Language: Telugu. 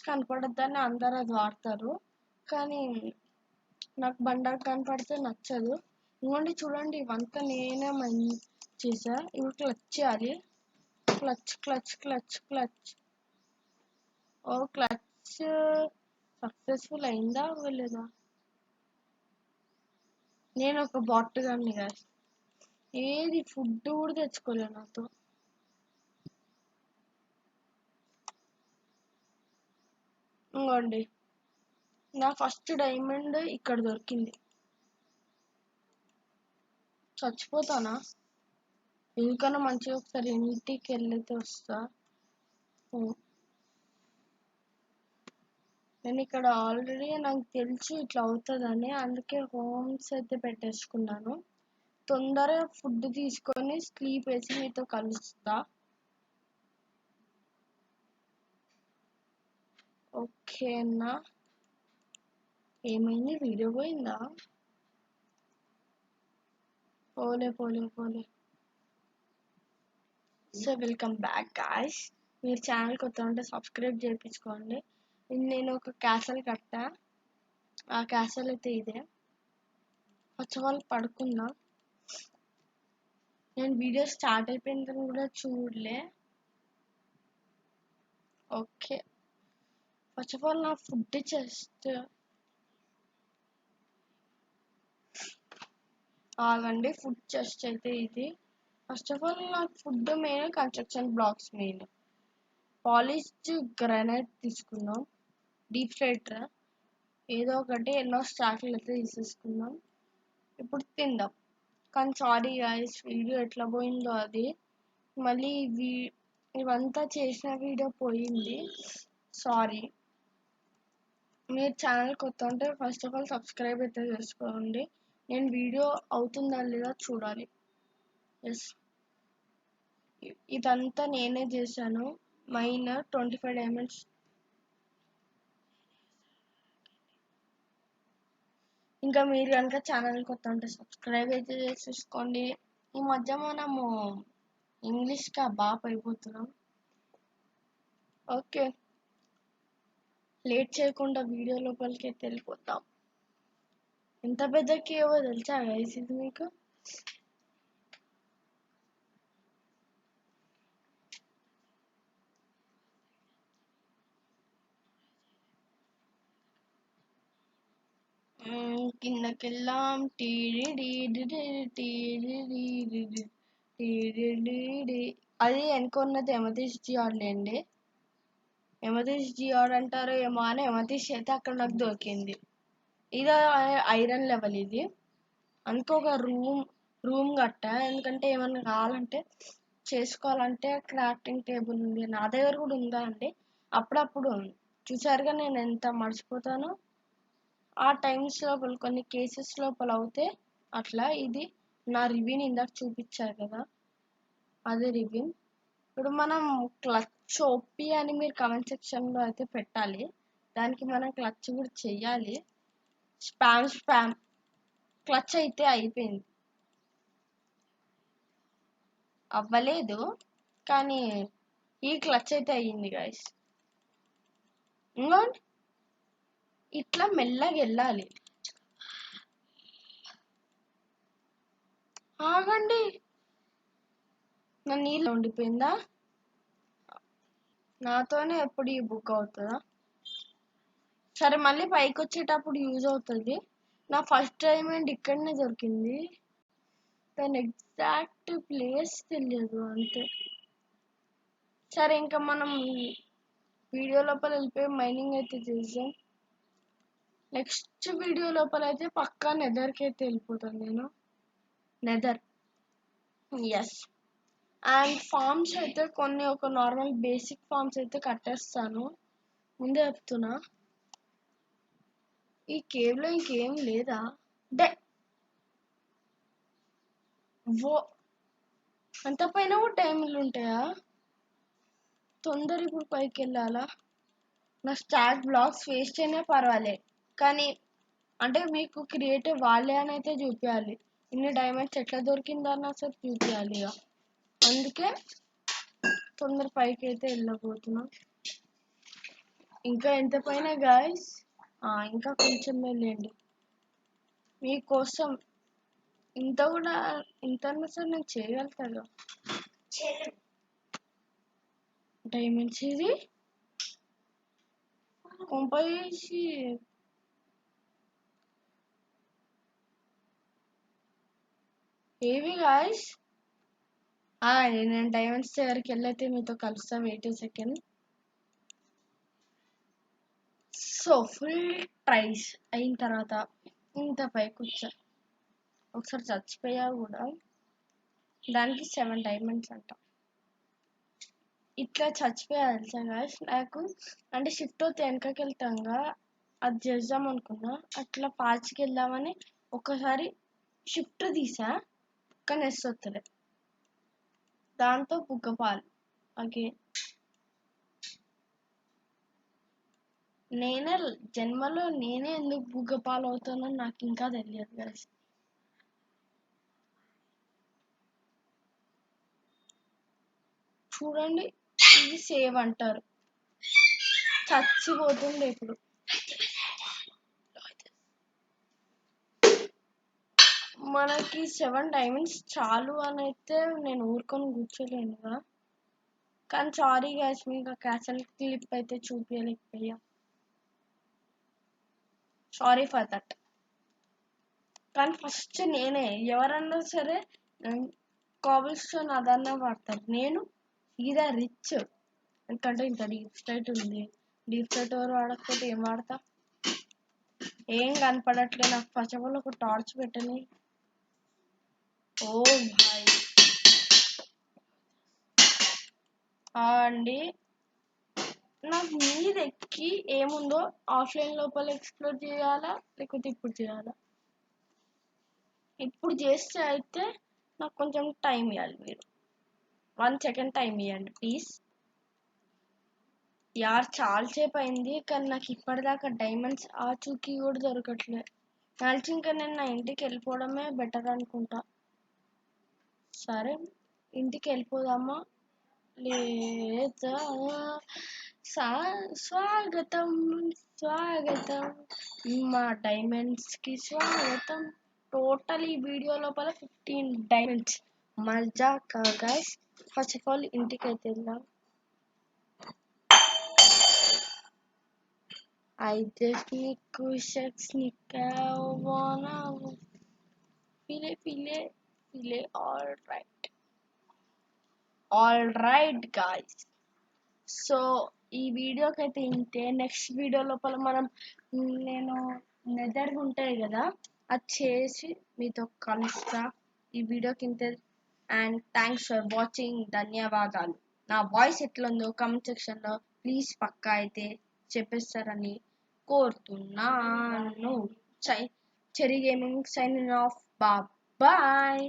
కనపడొద్దని అందరూ అది వాడతారు. కానీ నాకు బండలు కనపడితే నచ్చదు. ఇదిగోండి చూడండి, ఇవంతా నేనే చేసా. ఇప్పుడు క్లచ్ చేయాలి. Clutch clutch clutch clutch. ఓ క్లచ్ సక్సెస్ఫుల్ అయిందా అవ్వలేదా? నేను ఒక బాట్ గాని గాయస్. ఏది ఫుడ్ కూడా తెచ్చుకోలే నాతో. ఇంకోండి నా ఫస్ట్ డైమండ్ ఇక్కడ దొరికింది. చచ్చిపోతానా? ఎందుకన్నా మంచిగా ఒకసారి ఇంటికి వెళ్ళైతే వస్తా. నేను ఇక్కడ ఆల్రెడీ నాకు తెలుసు ఇట్లా అవుతుందని, అందుకే హోమ్స్ అయితే పెట్టేసుకున్నాను. తొందరగా ఫుడ్ తీసుకొని స్లీప్ వేసి మీతో కలుస్తా. ఓకే అన్నా. ఏమైంది, వీడియో పోయిందా? పోలే పోలే పోలే. So welcome back guys. మీరు ఛానల్ కొత్త ఉంటే సబ్స్క్రైబ్ చేయించుకోండి. నేను ఒక క్యాసల్ కట్టా. ఆ క్యాసల్ అయితే ఇదే. ఫస్ట్ ఆఫ్ ఆల్ పడుకున్నా. నేను వీడియో స్టార్ట్ అయిపోయిందని కూడా చూడలే. ఓకే, ఫస్ట్ ఆఫ్ ఆల్ నా ఫుడ్ చెస్ట్ ఆగండి. ఫుడ్ చెస్ట్ అయితే ఇది. ఫస్ట్ ఆఫ్ ఆల్ నాకు food main, construction blocks main. Polished granite తీసుకున్నాం. డీప్ ఫ్రైటర్ ఏదో ఒకటి ఎన్నో స్టాక్లు అయితే తీసేసుకున్నాం. ఇప్పుడు తిందాం. కానీ సారీ గైస్, వీడియో ఎట్లా పోయిందో అది. మళ్ళీ ఇవంతా చేసిన వీడియో పోయింది. సారీ. మీరు ఛానల్ కొత్త ఉంటే ఫస్ట్ ఆఫ్ ఆల్ సబ్స్క్రైబ్ అయితే చేసుకోండి. నేను వీడియో అవుతుందా లేదా చూడాలి. ఎస్, ఇదంతా నేనే చేశాను. Minor 25 diamonds. ఇంకా మీరు కనుక ఛానల్ కొత్త ఉంటే సబ్స్క్రైబ్ అయితే చేసేసుకోండి. ఈ మధ్య మనము ఇంగ్లీష్గా బాగా అయిపోతున్నాం. ఓకే, లేట్ చేయకుండా వీడియో లోపలికి అయితే వెళ్ళిపోతాం. ఎంత పెద్ద కేవో తెలుసా గైస్ ఇది మీకు? కిందకెళ్ళాం. అది వెనుకున్నది ఎమతీష్ జిఆర్లేండి. ఎమతీష్ జిఆర్ అంటారో ఏమో అని ఎమతీష్ అయితే అక్కడ నాకు దొరికింది. ఇది ఐరన్ లెవెల్. ఇది అందుకే ఒక రూమ్ కట్టా. ఎందుకంటే ఏమన్నా కావాలంటే చేసుకోవాలంటే క్రాఫ్టింగ్ టేబుల్ ఉంది. నా దగ్గర కూడా ఉందా అండి. అప్పుడప్పుడు చూసారుగా నేను ఎంత మర్చిపోతానో. ఆ టైమ్స్ లోపల కొన్ని కేసెస్ లోపల అవుతే అట్లా. ఇది నా రివ్యూని ఇందాక చూపించారు కదా, అదే రివ్యూ. ఇప్పుడు మనం క్లచ్ ఓపి అని మీరు కమెంట్ సెక్షన్లో అయితే పెట్టాలి. దానికి మనం క్లచ్ కూడా చెయ్యాలి. స్పామ్ క్లచ్ అయితే అయిపోయింది. అవ్వలేదు కానీ ఈ క్లచ్ అయితే అయ్యింది గైస్. ఇంకోండి, ఇట్లా మెల్లగా వెళ్ళాలి. ఆగండి, నా నీళ్ళు ఉండిపోయిందా? నాతోనే ఎప్పుడు ఈ బుక్ అవుతుందా? సరే, మళ్ళీ పైకి వచ్చేటప్పుడు యూజ్ అవుతుంది. నా ఫస్ట్ డైమండ్ ఇక్కడనే దొరికింది. దాని ఎగ్జాక్ట్ ప్లేస్ తెలియదు అంతే. సరే, ఇంకా మనం వీడియో లోపల వెళ్ళిపోయి మైనింగ్ అయితే చేద్దాం. నెక్స్ట్ వీడియో లోపల అయితే పక్కా నెదర్కి అయితే వెళ్ళిపోతాను నేను. Nether, yes. అండ్ ఫార్మ్స్ అయితే కొన్ని ఒక నార్మల్ బేసిక్ ఫార్మ్స్ అయితే కట్టేస్తాను, ముందే చెప్తున్నా. ఈ కేవ్లో ఇంకేం లేదా? ఓ, అంత పైన కూడా డైమండ్లు ఉంటాయా? తొందర ఇప్పుడు పైకి వెళ్ళాలా? నా స్టాక్ బ్లాక్స్ వేస్ట్ అయినా పర్వాలే, కానీ అంటే మీకు క్రియేటివ్ వాళ్ళే అని అయితే చూపించాలి. ఇన్ని డైమండ్స్ ఎట్లా దొరికిందన్న అసలు చూపించాలి ఇక. అందుకే తొందర పైకి అయితే వెళ్ళబోతున్నా. ఇంకా ఎంత పైన గాయస్? ఇంకా కొంచెం లేండి మీకోసం. ఇంత కూడా ఇంత సార్ నేను చేయగలుగుతాను. డైమండ్స్ ఇది కొంపేసి ఏవి గాయస్? నేను డైమండ్స్ దగ్గరికి వెళ్ళైతే మీతో కలుస్తా. Wait second. So full tries అయిన తర్వాత ఇంత పైకి వచ్చా. ఒకసారి చచ్చిపోయా కూడా. దానికి 7 డైమండ్స్ అంట. ఇట్లా చచ్చిపోయా తెలుసా గాయస్ నాకు. అంటే షిఫ్ట్ అవుతే వెనకకి వెళ్తాంగా, అది చేద్దాం అనుకున్నా. అట్లా పాచికి వెళ్దామని ఒకసారి షిఫ్ట్ తీసా, కానీ ఎస్ వస్తలే. దాంతో బుగ్గపాలు. ఓకే, నేనే జన్మలో నేనే ఎందుకు బుగ్గపాలు అవుతానో నాకు ఇంకా తెలియదు గాయస్. చూడండి, ఇది సేవ్ అంటారు. చచ్చిపోతుండే ఇప్పుడు. మనకి 7 డైమండ్స్ చాలు అని అయితే నేను ఊరుకొని కూర్చోలేనుగా. కానీ సారీ గ్యాస్, మీకు క్యాసల్ క్లిప్ అయితే చూపించలేకపోయా. Sorry for that. కానీ ఫస్ట్ నేనే, ఎవరన్నా సరే కాబుల్ స్టోన్ అదన్నా వాడతారు. నేను ఇదా రిచ్. ఎందుకంటే ఇంత డీప్ స్టైట్ ఉంది. డీప్ స్టైట్ ఎవరు వాడకపోతే ఏం వాడతా? ఏం కనపడట్లే నాకు. ఫస్ట్ ఆఫ్ ఆల్ ఒక టార్చ్ పెట్టని. ఓ భాయ్ అండి, నాకు మీద ఎక్కి ఏముందో ఆఫ్లైన్ లోపల ఎక్స్ప్లోర్ చేయాలా లేకపోతే ఇప్పుడు చేయాలా? ఇప్పుడు చేస్తే అయితే నాకు కొంచెం టైం ఇవ్వాలి. మీరు 1 సెకండ్ టైం ఇవ్వండి ప్లీజ్. యార్ చాలాసేపు అయింది, కానీ నాకు ఇప్పటిదాకా డైమండ్స్ ఆచూకీ కూడా దొరకట్లే. కాల్చి ఇంకా నేను నా ఇంటికి వెళ్ళిపోవడమే బెటర్ అనుకుంటా. సరే, ఇంటికి వెళ్ళిపోదామా? లేదా స్వాగతం స్వాగతం మా డైమండ్స్కి స్వాగతం. టోటల్ ఈ వీడియో లోపల 15 డైమండ్స్. మజా గైస్. ఫస్ట్ ఆఫ్ ఆల్ ఇంటికి అయితే వెళ్దాం. I just need cushions, wanna feel all right guys. So ఈ వీడియోకి అయితే ఇంతే. నెక్స్ట్ వీడియో లోపల నేను నెదర్ ఉంటాయి కదా, అది చేసి మీతో కలుస్తా. ఈ వీడియోకి ఇంతే. And thanks for watching. ధన్యవాదాలు. నా వాయిస్ ఎట్లుందో కామెంట్ సెక్షన్లో ప్లీజ్ పక్కా అయితే చెప్పేస్తారని కోరుతున్నాను. Cherry gaming signing off. Bye.